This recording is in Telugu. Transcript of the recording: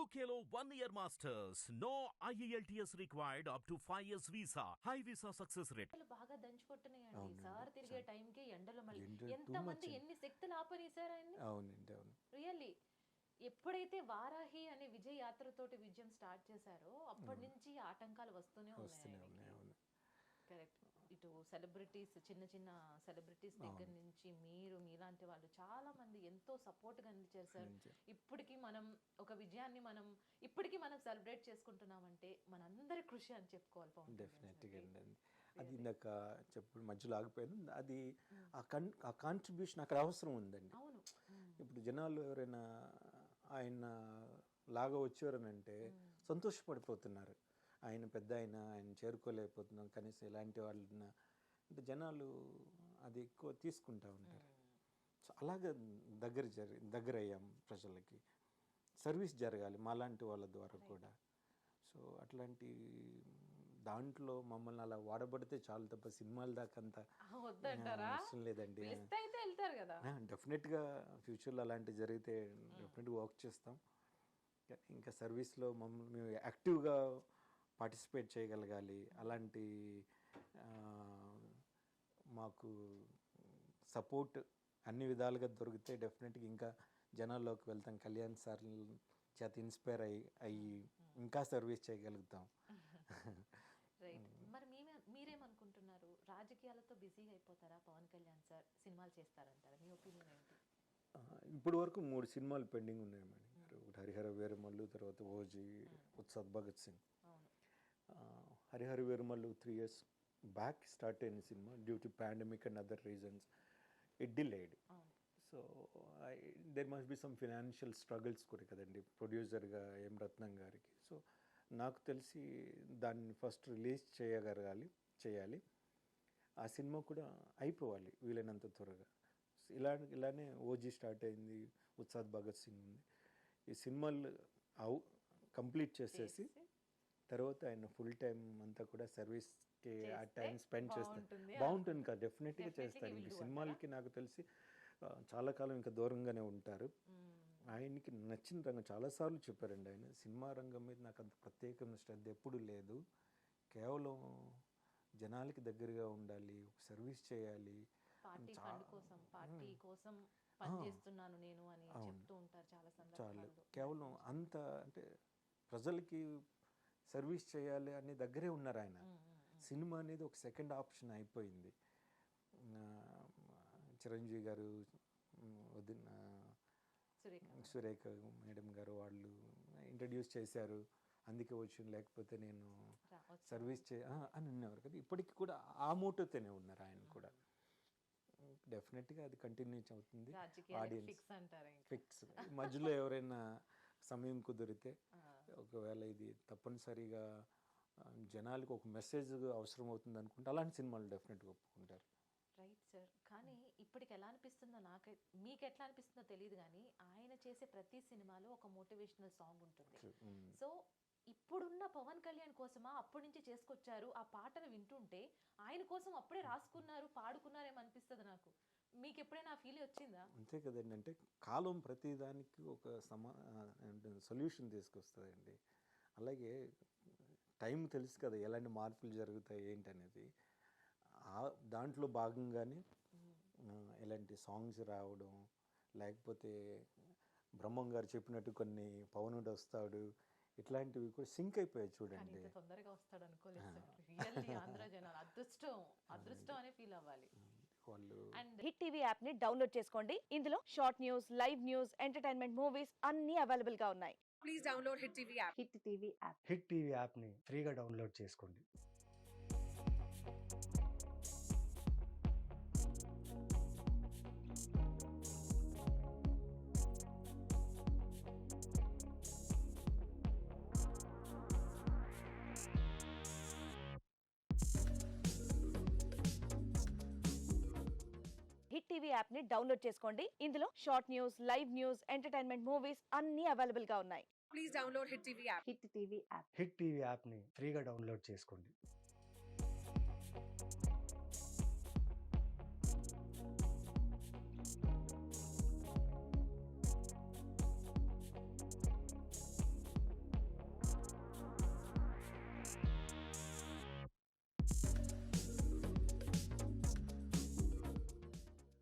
UKLO 1 year masters. No IELTS required up to 5 years visa. High visa success rate. బాగా దంచుకొట్టున్నాయండి అవునండి. సార్ తిరిగే టైంకి ఎండలో మళ్ళీ ఎండ ఎంత too much మంది అండి. ఎన్ని శక్తులు ఆపని సార్ ఆయన్ని అవునండి, అవును. రియల్లీ ఎప్పుడైతే వారాహి అనే విజయ యాత్రతోటి విజయం స్టార్ట్ చేశారో అప్పటి నుంచి ఆటంకాలు వస్తూనే ఉన్నాయి వస్తూనే ఆయనకి. ఉన్నాయి, అవును. కరెక్ట్. ఇటు సెలబ్రిటీస్ చిన్న చిన్న సెలబ్రిటీస్ దగ్గర నుంచి మీరు మీలాంటి వాళ్ళు చాలా మంది ఎంతో సపోర్ట్ గా అందించారు సార్. ఇప్పటికీ మనం ఒక విజయాన్ని మనం ఇప్పటికీ మనం సెలబ్రేట్ చేసుకుంటున్నామంటే మనందరి కృషి అని చెప్పుకోవాలి పవన్ కళ్యాణ్ డెఫినెట్గా సార్కి. అండి. అది ఇందాక చెప్పు మధ్యలో ఆగిపోయాను. అది ఆ కాంట్రిబ్యూషన్ అక్కడ అవసరం ఉందండి. అవును. ఇప్పుడు జనాలు ఎవరైనా ఆయన లాగా వచ్చారనంటే సంతోషపడిపోతున్నారు. ఆయన పెద్ద ఆయన చేరుకోలేకపోతున్నాం, కనీసం ఇలాంటి వాళ్ళని అంటే జనాలు అది ఎక్కువ తీసుకుంటూ ఉంటారు. సో అలాగే దగ్గర అయ్యాం ప్రజలకి. సర్వీస్ జరగాలి మాలాంటి వాళ్ళ ద్వారా కూడా. సో అట్లాంటి దాంట్లో మమ్మల్ని అలా వాడబడితే చాలు తప్ప సినిమాల దాకా అంత వద్దంటారా? అవసరం లేదండి. పిలిస్తే అయితే వెళ్తారు కదా. డెఫినెట్గా ఫ్యూచర్లో అలాంటివి జరిగితే డెఫినెట్గా వర్క్ చేస్తాం. ఇంకా సర్వీస్లో మమ్మల్ని మేము యాక్టివ్గా పార్టిసిపేట్ చేయగలగాలి. అలాంటి మాకు సపోర్ట్ అన్ని విధాలుగా దొరికితే డెఫినెట్గా ఇంకా జనాల్లోకి వెళ్తాం. కళ్యాణ్ సార్ చేత ఇన్స్పైర్ అయ్యి ఇంకా సర్వీస్ చేయగలుగుతాం. రైట్. మరి మీరేమనుకుంటున్నారు? రాజకీయాలతో బిజీగా అయిపోతారా పవన్ కళ్యాణ్ సార్? సినిమాలు చేస్తారంటారా? మీ ఒపీనియన్ ఏంటి? ఇప్పటి వరకు 3 సినిమాలు పెండింగ్ ఉన్నాయి మేడం గారు. హరిహర వీరమల్లు, తర్వాత OG, Ustaad Bhagat Singh. Harihara Veeramallu 3 years back start అయిన సినిమా. Due to pandemic and other reasons it delayed. So there must be some financial struggles కూడా కదండి ప్రొడ్యూసర్గా ఎం రత్నం గారికి. సో నాకు తెలిసి దాన్ని ఫస్ట్ రిలీజ్ చేయాలి. ఆ సినిమా కూడా అయిపోవాలి వీలైనంత త్వరగా. ఇలానే ఓజీ స్టార్ట్ అయింది, ఉత్సాద్ భగత్ సింగ్ ఉంది. ఈ సినిమాలు కంప్లీట్ చేసేసి తర్వాత ఆయన ఫుల్ టైం అంతా కూడా సర్వీస్కి ఆ టైం స్పెండ్ చేస్తారు. బాగుంటుంది కదా, డెఫినెట్గా చేస్తారు. ఇంక సినిమాలకి నాకు తెలిసి చాలా కాలం ఇంకా దూరంగానే ఉంటారు. ఆయనకి నచ్చిన రంగం చాలాసార్లు చెప్పారండి. ఆయన సినిమా రంగం మీద నాకు అంత ప్రత్యేకమైన శ్రద్ధ ఎప్పుడూ లేదు. కేవలం జనాలకి దగ్గరగా ఉండాలి, ఒక సర్వీస్ చేయాలి. పార్టీ కోసం పనిచేస్తున్నాను నేను అని చెప్తూ ఉంటారు చాలా సందర్భాల్లో. కేవలం అంత అంటే ప్రజలకి సర్వీస్ చేయాలి అనే దగ్గరే ఉన్నారు ఆయన. సినిమా అనేది ఒక సెకండ్ ఆప్షన్ అయిపోయింది. చిరంజీవి గారు, సురేఖ మేడం గారు వాళ్ళు ఇంట్రడ్యూస్ చేశారు, అందుకే వచ్చింది, లేకపోతే నేను సర్వీస్ అని ఉన్నారు కదా. ఇప్పటికి కూడా ఆ మోటోతోనే ఉన్నారు ఆయన కూడా. డెఫినెట్గా అది కంటిన్యూ అవుతుంది. Audience fix. మధ్యలో ఎవరైనా సమయం కుదిరితే ఒకవేళ ఇది తప్పనిసరిగా జనాలకు ఒక మెసేజ్ అవసరం అవుతుంది అనుకుంటే అలాంటి సినిమాలు డెఫినెట్గా ఒప్పుకుంటారు. Right sir. కానీ ఇప్పటికి ఎలా అనిపిస్తుందో మీకు ఎట్లా అనిపిస్తుందో తెలియదు, కానీ ఆయన చేసే ప్రతి సినిమాలో ఒక మోటివేషనల్ సాంగ్ ఉంటుంది. సో ఇప్పుడున్న పవన్ కళ్యాణ్ కోసమా అప్పటి నుంచి చేసుకొచ్చారు? ఆ పాటను వింటుంటే ఆయన కోసం అప్పుడే రాసుకున్నారు, పాడుకున్నారేమో అనిపిస్తుంది నాకు. మీకు ఎప్పుడైనా ఆ ఫీల్ వచ్చిందా? అంతే కదండి. అంటే కాలం ప్రతిదానికి ఒక సొల్యూషన్ తీసుకొస్తుందండి. అలాగే టైం తెలుసు కదా ఎలాంటి మార్పులు జరుగుతాయి ఏంటనేది. దాంట్లో భాగంగానే ఇలాంటి సాంగ్స్ రావడం, లేకపోతే బ్రహ్మం గారు చెప్పినట్టు కొన్ని పవనుడు వస్తాడు, ఇట్లాంటివి కూడా సింక్ అయిపోయాయి చూడండి. తొందరగా వస్తాడు అనుకోలేదు సార్. రియల్లీ ఆంధ్ర జనాలు అదృష్టం అనే ఫీల్ అవ్వాలి వాళ్ళు. అండ్ హిట్ టీవీ యాప్ ని డౌన్లోడ్ చేసుకోండి. ఇందులో short news, live news, entertainment movies అన్ని అవైలబుల్ గా ఉన్నాయి. Please download hit TV app. Hit TV app ని ఫ్రీగా డౌన్లోడ్ చేసుకోండి. హిట్ టీవీ యాప్ ని డౌన్లోడ్ చేసుకోండి. ఇందులో short news, live news, entertainment movies అన్ని అవైలబుల్ గా ఉన్నాయి. Please download hit TV app. Hit TV app ని ఫ్రీగా డౌన్లోడ్ చేసుకోండి.